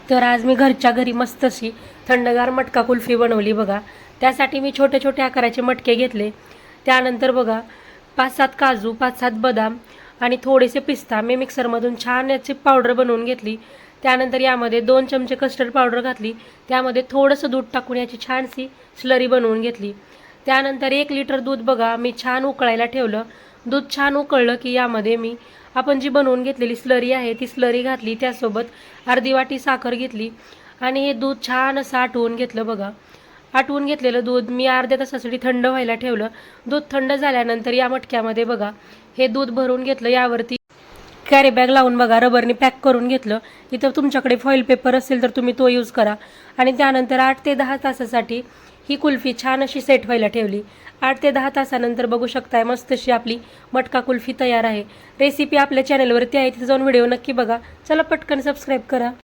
तर आज मी घरच्या घरी मस्त अशी थंडगार मटका कुल्फी बनवली बघा। त्यासाठी मी छोटे छोटे आकाराचे मटके घेतले। त्यानंतर बघा 5-7 काजू, 5-7 बदाम आणि थोडेसे पिस्ता मी मिक्सरमधून छान याची पावडर बनवून घेतली। त्यानंतर यामध्ये 2 चमचे कस्टर्ड पावडर घातली। त्यामध्ये थोडंसं दूध टाकून याची छानशी स्लरी बनवून घेतली। त्यानंतर 1 लिटर दूध बघा मी छान उकळायला ठेवलं। दूध छान उकळलं की यामध्ये मी आपण जी बनवून घेतलेली स्लरी आहे ती स्लरी घातली। त्यासोबत अर्धी वाटी साखर घेतली आणि हे दूध छान असं आटवून घेतलं बघा। आटवून घेतलेलं दूध मी अर्ध्या तासासाठी थंड व्हायला ठेवलं। दूध थंड झाल्यानंतर या मटक्यामध्ये बघा हे दूध भरून घेतलं। यावरती कॅरी बॅग लावून बघा रबरने पॅक करून घेतलं। इथं तुमच्याकडे फॉईल पेपर असेल तर तुम्ही तो यूज करा। आणि त्यानंतर 8 ते 10 तासासाठी ही कुल्फी छान अशी सेट व्हायला ठेवली। 8 ते 10 तासानंतर बघू शकताय मस्त अशी आपली मटका कुल्फी तयार आहे। रेसिपी आपल्या चॅनलवरती आहे, तिथे जाऊन व्हिडिओ नक्की बघा। चला पटकन सबस्क्राईब करा।